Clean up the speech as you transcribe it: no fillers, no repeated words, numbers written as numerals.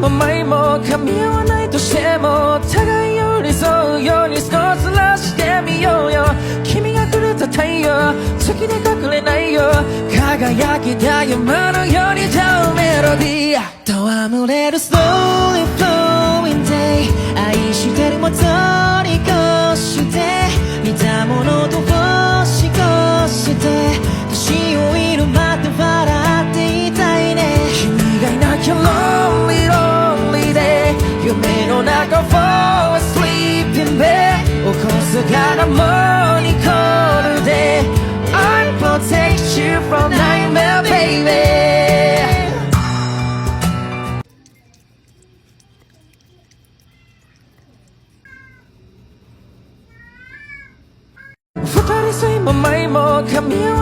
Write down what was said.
も前も噛み合わないとしても互い寄り添うように少しずらしてみようよ。君がくれた太陽月で隠れないよ。輝きた山のように歌うメロディー戯れる Slowly flowing day 愛してるも通り越して似たものと星越して年老いるまで笑っていたいね。君がいなきゃ Lonely Lonely day 夢の中 Fall asleep in bed 起こすからもうニコールで I protect you from nightmare baby。二人線も前も噛み合わ